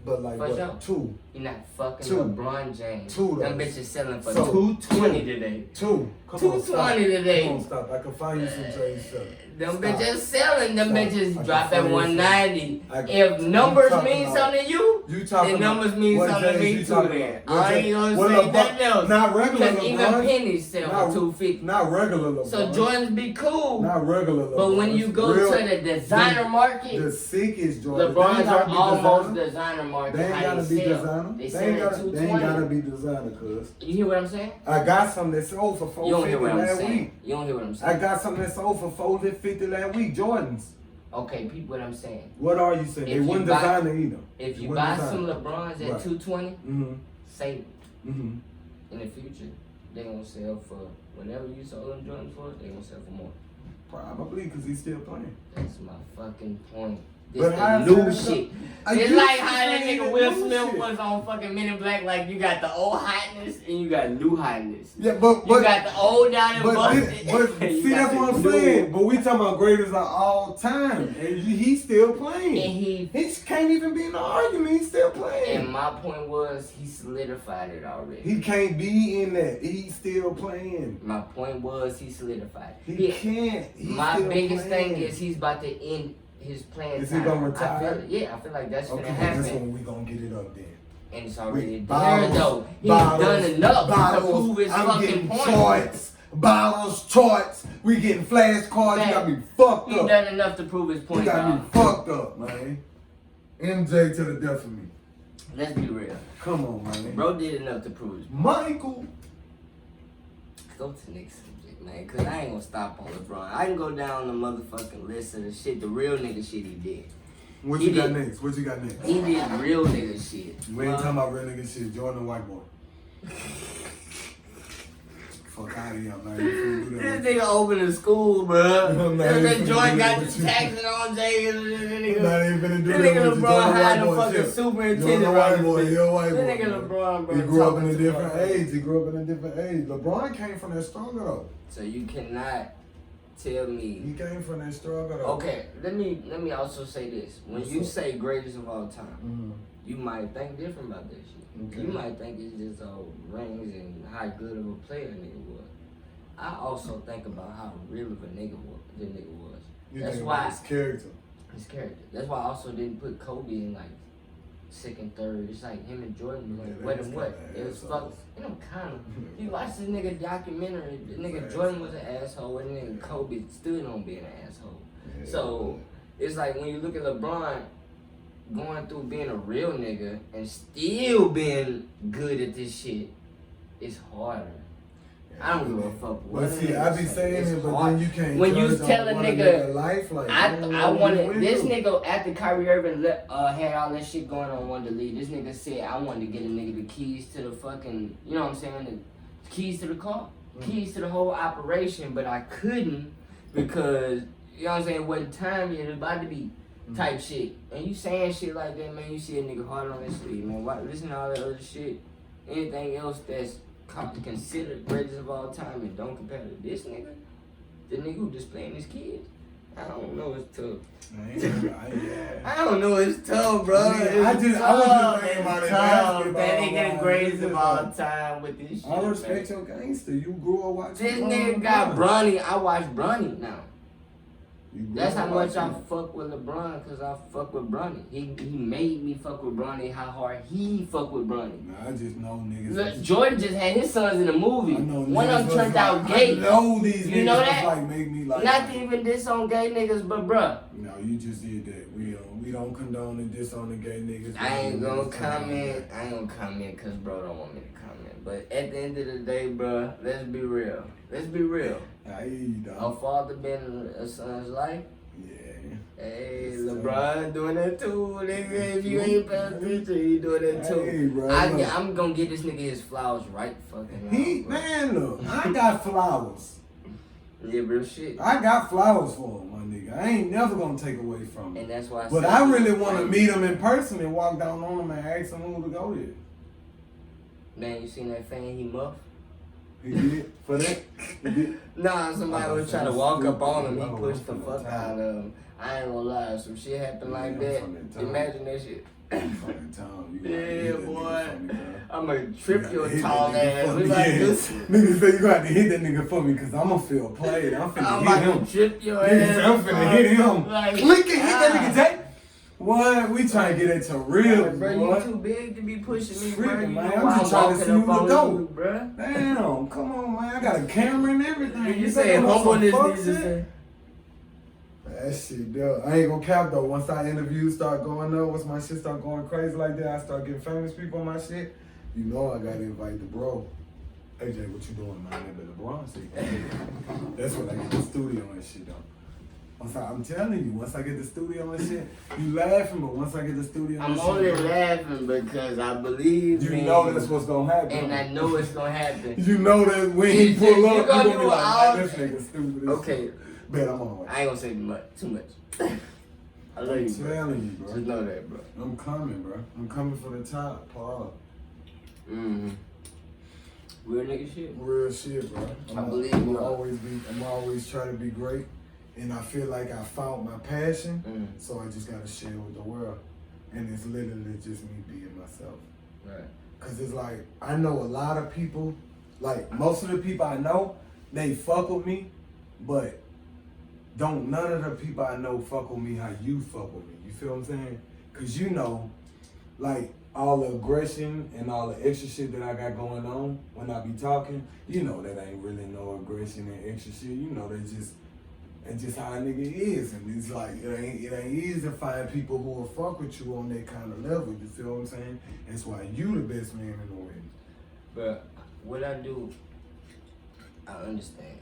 But like For what? sure. 2. He not fucking Two. LeBron James. Two, Them though. bitches selling for So, 220 today. 2. Come on, stop. 220 today. Come on, stop. I can find you some J's selling. Them Stop. bitches selling. Them Stop. bitches I can drop at find you 190. some. If numbers talking mean about- something to you, You talking then numbers about- mean what something to J's me you too talking then. about? What I ain't J's? gonna What say LeBron- nothing else. Not regular Because even LeBron. pennies sell Not- for 250. Not regular LeBron. So Jordans be cool. Not regular LeBron. But when you go Real- to the designer market, the sickest Jordan. LeBrons are almost designer market. They ain't How gotta they be sell. designer. They They sell ain't at gotta, they 220. ain't gotta be designer, cuz. You hear what I'm saying? I got some that sold for You don't hear $450 what I'm last saying. week. You don't hear what I'm I saying. got some that sold for $450 last week. Jordans. Okay, peep what I'm saying. What are you saying? If They you wasn't buy- designer either. If They you wasn't buy designer. some LeBrons at Right. 220, Mm-hmm. save it. Mm-hmm. In the future, they gonna sell for whatever you sold them Jordans for. They gonna sell for more. Probably because he's still playing. That's my fucking point. This But the how is new that- shit. I It's used like to how that say nigga the Will new Smith shit. was on fucking Men in Black. Like you got the old hotness and you got new hotness. Yeah, but You got the old down and but busted. You see, got that's the what I'm new. saying. But we talking about greatest of all time, and he's still playing. And He can't even be in the argument. He's still playing. and my point was he solidified it already. He can't be in that. He's still playing. My point was he solidified. He can't. He's My still biggest playing. thing is he's about to end his playing Is he time. gonna I retire? feel like that's Okay, gonna that's happen. when we gonna get it up then. And it's already there Bottles, though. He's bottles, done enough to bottles. prove his I'm fucking getting point. charts, bottles, charts. We getting flashcards. Man, You got me fucked He up. done enough to prove his You point, got me y'all. fucked up, man. MJ to the death of me. Let's be real. Come on, man. Bro did enough to prove his point. Michael. Go to the next subject, man, cause I ain't gonna stop on LeBron. I can go down the motherfucking list of the shit, the real nigga shit he did. What He you got did- next? What you got next? He did real nigga shit. We ain't talking about real nigga shit. Jordan the white boy. Fuck out of here, man. You finna do that. This nigga opened a school, bro. I'm not even That finna joint do got that the with you. taxing on Jay. I'm not even finna do This that nigga with you. LeBron Jordan hired white the boy fucking shit. superintendent. Jordan right white boy. there. You're a white boy. This nigga man. LeBron, bro. He grew up in talking a to different motherfuckers. age. He grew up in a different age. LeBron came from that struggle though. So you cannot tell me. He came from that struggle though. Okay, let me also say this. When What's you up? say greatest of all time, Mm. you might think different about that shit. Okay. You might think it's just all rings and how good of a player a nigga was. I also think about how real of a nigga the nigga was. You That's think why about his character. his character. That's why I also didn't put Kobe in like second, third. It's like him and Jordan was like Yeah, what that's and what. kinda It was assholes. fuck. You know, kind of. You watch this nigga documentary. The nigga Jordan was an asshole, and nigga Kobe stood on being an asshole. Yeah. So it's like when you look at LeBron going through being a real nigga and still being good at this shit, it's harder. I don't give a fuck what. But see, I be saying It's it, but hard. then you can't. When you judge tell a on one nigga, life, like, I wanted this nigga after Kyrie Irving had all that shit going on, wanted to leave. This nigga said I wanted to get a nigga the keys to the fucking, you know what I'm saying, the keys to the car, keys to the whole operation, but I couldn't because you know what I'm saying, it wasn't time yet. It was about to be type shit. And you saying shit like that, man, you see a nigga hard on his sleeve, man. Why listen to all that other shit? Anything else that's considered greatest of all time and don't compare to this nigga? The nigga who displaying his kids? I don't know, it's tough. I don't know, it's tough, bro. I was just thinking about it, basketball, That nigga man. the greatest It's of just all like- time with this shit. I respect man. your gangster. You grew up watching. This LeBron nigga got James. Bronny. I watch Bronny now. You grew That's up how much I watching- fuck with LeBron, cause I fuck with Bronny. He made me fuck with Bronny. How hard he fuck with Bronny. Nah, I just know niggas. Look, Jordan just had his sons in the movie. I know One niggas of them was turned like, out gay. I know these You niggas know was that? like make me like. Not to even diss on gay niggas, but bruh, No, you just did that. We don't condone and diss on the gay niggas. I ain't gonna comment. I ain't gonna comment cause bro don't want me to comment. But at the end of the day, bruh, let's be real. Let's be real. I hear you, A dog. father been in a son's life. Yeah. Hey, Yes, LeBron doing that too, nigga. If you ain't paying attention, he doing that too. Hey, bro, look. I'm gonna get this nigga his flowers right fucking He now, bro. man, look, I got flowers. Yeah, real shit. I got flowers for him, my nigga. I ain't never gonna take away from him. And that's why. But said I he- really want to meet him in person and walk down on him and ask him who to go with. Man, you seen that fan he muffed? He did for that. Nah, somebody was trying to walk up on him. He pushed the fuck out of him. I ain't gonna lie. Some shit happened like that. Imagine that shit. Yeah, boy. I'm gonna trip your tall ass. We like this. Nigga say you got to hit that nigga for me because I'm gonna feel played. I'm finna hit him. Trip your Nigga ass. say I'm finna hit him. Like, Click and hit that nigga, Jay. What? We trying to get at your real, bro. boy. You too big to be pushing me, bro. Tripping, You man. know I'm why just trying to see who walking up the on goat. you, bro. Damn, come on, man. I got a camera and everything. You say humbleness fuck needs to shit? say. That shit, dude. I ain't gonna cap though. Once our interviews start going up, once my shit start going crazy like that, I start getting famous people on my shit. You know I gotta invite the bro. Hey Jay, what you doing, man? That LeBron shit. That's when I get the studio and shit though. I'm telling you, once I get the studio and shit, you laughing, but once I get the studio and I'm shit, only bro, laughing because I believe you me, know that's what's gonna happen. and I know it's gonna happen. You know that when he You pull up, you gonna gonna do be like, all- man, this nigga stupid. as Okay, shit. Bet I'm on the way. I ain't gonna say too much. I love you, I'm bro. telling you, bro. Just know that, bro. I'm coming, bro. I'm coming for the top, Paul. Real nigga shit. Real shit, bro. I believe I'm you. always trying to be great, and I feel like I found my passion, Mm-hmm. so I just gotta share with the world, and it's literally just me being myself. Right. Cause it's like I know a lot of people, like most of the people I know, they fuck with me, but don't none of the people I know fuck with me how you fuck with me. You feel what I'm saying? Cause you know, like all the aggression and all the extra shit that I got going on when I be talking, you know that ain't really no aggression and extra shit. You know that's just how a nigga is, and it's like it ain't easy to find people who will fuck with you on that kind of level. You feel what I'm saying? That's why you the best man in the world. But what I do, I understand.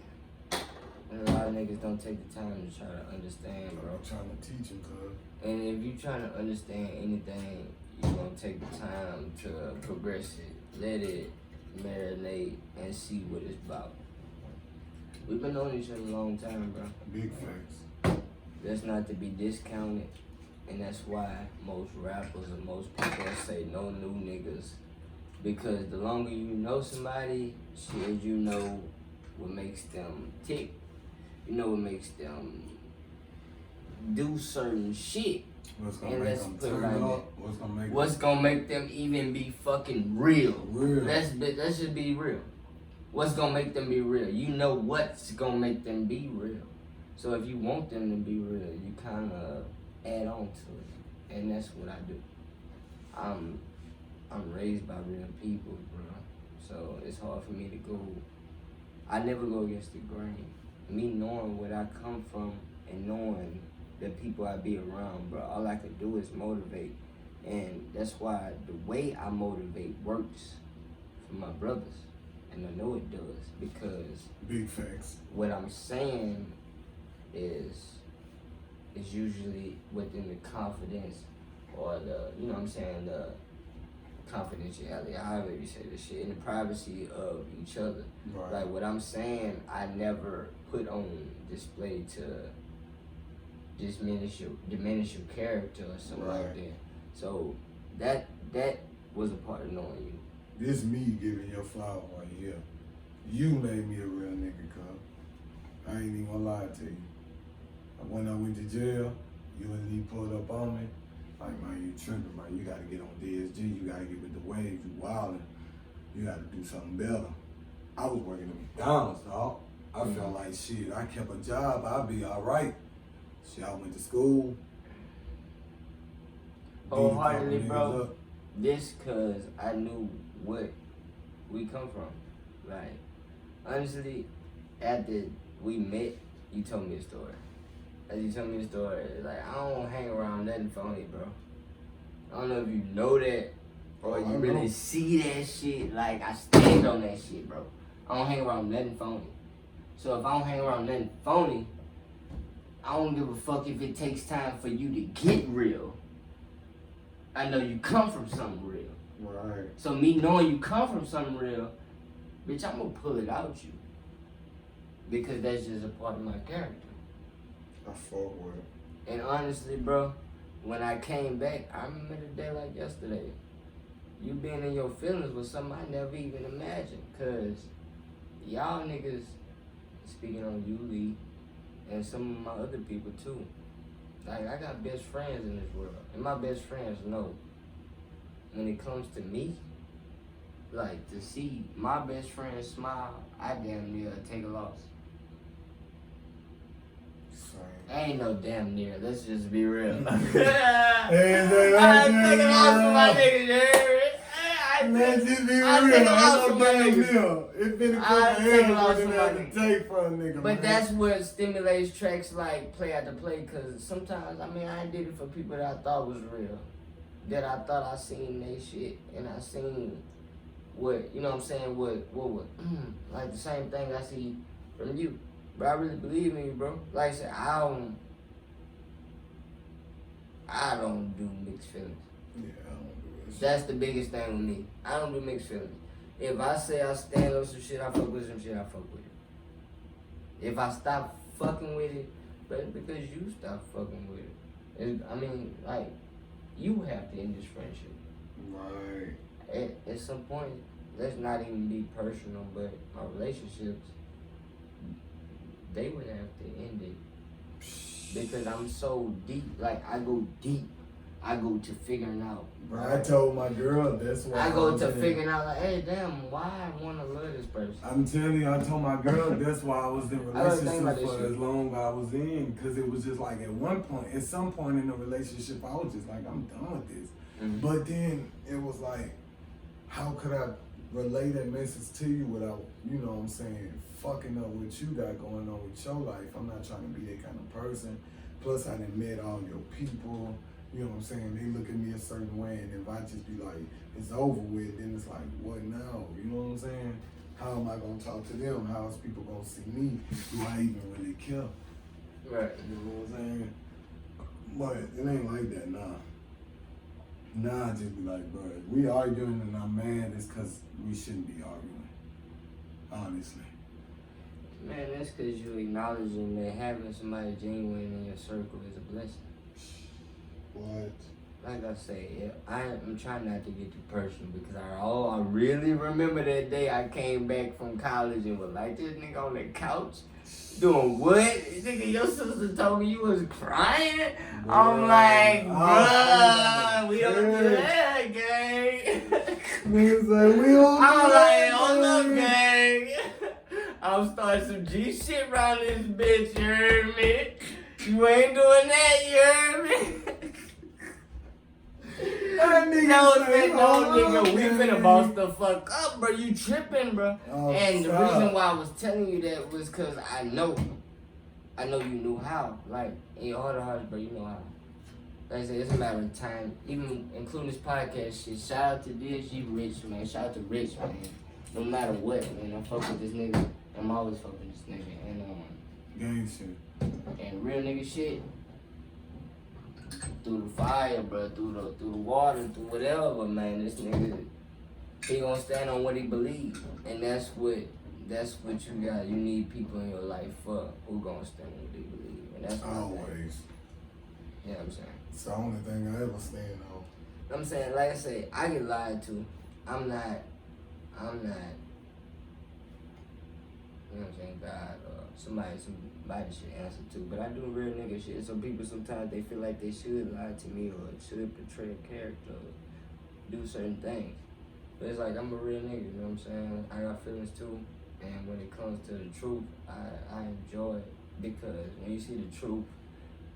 And a lot of niggas don't take the time to try to understand, bro. I'm trying to teach him, cuz. And if you trying to understand anything, you gonna take the time to progress it. Let it marinate and see what it's about. We've been knowing each other a long time, bro. Big facts. That's not to be discounted. And that's why most rappers and most people say no new niggas. Because the longer you know somebody, shit, you know what makes them tick. You know what makes them do certain shit. What's gonna And make let's them put it turn like up? that. What's gonna make them even be fucking real? Real. Let's just be real. What's gonna make them be real? You know what's gonna make them be real. So if you want them to be real, you kind of add on to it, and that's what I do. I'm raised by real people, bro. So it's hard for me to go. I never go against the grain. Me knowing where I come from and knowing the people I be around, bro, all I could do is motivate. And that's why the way I motivate works for my brothers. And I know it does because big facts. what I'm saying is usually within the confidence or the, you know what I'm saying, the confidentiality, however you say this shit, in the privacy of each other. Right. Like what I'm saying, I never put on display to diminish your character or something like Right. that. So that was a part of knowing you. This me giving your flower right here. You made me a real nigga, cuz. I ain't even gonna lie to you. When I went to jail, you and Lee pulled up on me. Like, man, you tripping, man. You gotta get on DSG. You gotta get with the waves. You wildin'. You gotta do something better. I was working at McDonald's, dog. I felt like, shit, I kept a job. I'd be all right. Shit, I went to school. Wholeheartedly, Beat a couple bro. niggas up. This cause I knew what we come from. Like, honestly, after we met, you told me a story. As you told me the story, like, I don't hang around nothing phony, bro. I don't know if you know that or you really see that shit. Like, I stand on that shit, bro. I don't hang around nothing phony. So if I don't hang around nothing phony, I don't give a fuck if it takes time for you to get real. I know you come from something real. Right. So me knowing you come from something real, bitch, I'm gonna pull it out you. Because that's just a part of my character. I fuck with it. And honestly, bro, when I came back, I remember the day like yesterday. You being in your feelings was something I never even imagined. Cause y'all niggas speaking on you, Lee, and some of my other people too. Like, I got best friends in this world, and my best friends know when it comes to me, like, to see my best friend smile, I damn near take a loss. Ain't no damn near. Let's just be real. I take a loss for my niggas, you heard me? Let's just be real. I take a loss for my damn niggas. deal. It's been a I couple take a years loss we for done my had to niggas. take for a nigga, But man. that's what stimulates tracks like play after play, cause sometimes, I mean, I did it for people that I thought was real. That I thought I seen they shit, and I seen what, you know what I'm saying, what, like the same thing I see from you. But I really believe in you, bro. Like I said, I don't do mixed feelings. Yeah, I don't do this. That's the biggest thing with me. I don't do mixed feelings. If I say I stand on some shit, I fuck with some shit, I fuck with it. If I stop fucking with it, but because you stop fucking with it. I mean, like, you have to end this friendship. Right. At some point, let's not even be personal, but my relationships, they would have to end it. Because I'm so deep, like, I go deep. I go to figuring out. Bro, I told my girl that's why I go to figuring out, like, hey, damn, why I want to love this person. I'm telling you, I told my girl that's why I was in I was thinking about relationship this for shit. as long as I was in, because it was just like at some point in the relationship, I was just like, I'm done with this. Mm-hmm. But then it was like, how could I relay that message to you without, you know what I'm saying, fucking up what you got going on with your life? I'm not trying to be that kind of person. Plus, I done met all your people. You know what I'm saying? They look at me a certain way, and if I just be like, it's over with, then it's like, what now? You know what I'm saying? How am I gonna talk to them? How is people gonna see me? Do I even really care? Right. You know what I'm saying? But it ain't like that, nah. Nah, I just be like, bro, if we arguing and I'm mad, it's cause we shouldn't be arguing. Honestly. Man, that's because you acknowledging that having somebody genuine in your circle is a blessing. What? Like I say, yeah, I'm trying not to get too personal because I really remember that day I came back from college and was like, this nigga on the couch doing what? Nigga, your sister told me you was crying. I'm like, bruh, we don't do that, gang. Niggas like, we don't I'm do like, that, hold up, man. gang. I'm starting some G shit around this bitch, you heard me? You ain't doing that, you heard me? That nigga No, we finna boss the fuck up, bro. You tripping, bro. Oh, and the stop. reason why I was telling you that was cause I know you knew how. Like, in your heart of hearts, bro, you know how. Like I said, it's a matter of time. Even including this podcast shit. Shout out to DsgrichTv, man. Shout out to Rich, man. No matter what, man. I'm fucking with this nigga. I'm always fucking with this nigga. And Gang shit. and real nigga shit. Through the fire, bro, through the water, through whatever, man. This nigga, he gonna stand on what he believes, and that's what you got. You need people in your life for who gonna stand on what they believe, and that's what Always. You know what I'm saying? It's the only thing I ever stand on. I'm saying, like I say, I get lied to. I'm not. You know what I'm saying? God or somebody should answer to. But I do real nigga shit. So people sometimes they feel like they should lie to me or should portray a character or do certain things. But it's like I'm a real nigga, you know what I'm saying? I got feelings too. And when it comes to the truth, I enjoy it because when you see the truth,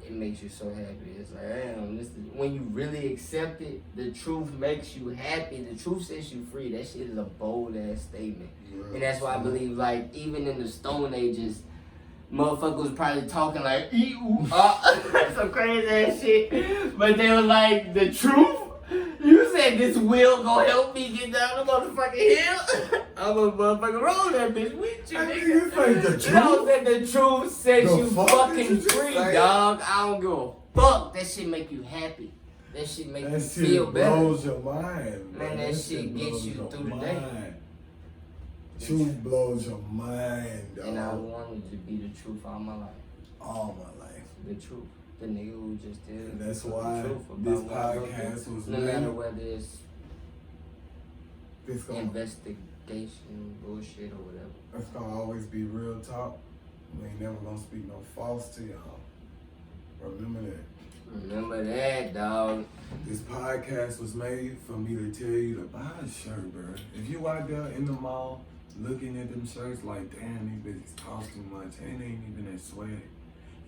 it makes you so happy. It's like, damn, when you really accept it, the truth makes you happy. The truth sets you free. That shit is a bold ass statement. And that's why I believe, like, even in the Stone Ages, motherfuckers was probably talking like, some crazy ass shit. But they were like, the truth? You said this wheel gonna help me get down the motherfucking hill? I'm gonna motherfucking roll that bitch with you, nigga. You say the truth? You know that the truth sets The you fuck fucking did you just free, say? dog. I don't give a fuck. That shit make you happy. That shit make you That feel shit better. blows your mind, bro. Man, that shit gets blows you your through the day. mind. Truth blows your mind, dog. And I wanted to be the truth all my life. All my life. The truth. The nigga who just did. And that's the why truth about this what I go podcast through. was No made. matter whether it's It's gonna investigation, bullshit, or whatever. It's gonna always be real talk. We ain't never gonna speak no false to y'all. Remember that. Remember that, dog. This podcast was made for me to tell you to buy a shirt, bro. If you out there in the mall looking at them shirts like, damn, these bitches cost too much, and they ain't even that swag.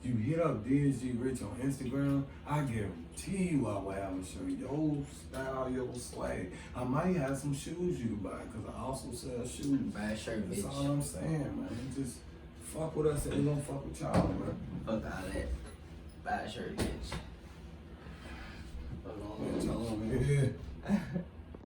You hit up DsgRich on Instagram, I guarantee you I will have a shirt. Your style, your swag. I might have some shoes you can buy, because I also sell shoes. Buy a shirt, That's bitch. all I'm saying, man. Just fuck with us and we gonna fuck with y'all, bro. Fuck all that. Buy a shirt, bitch.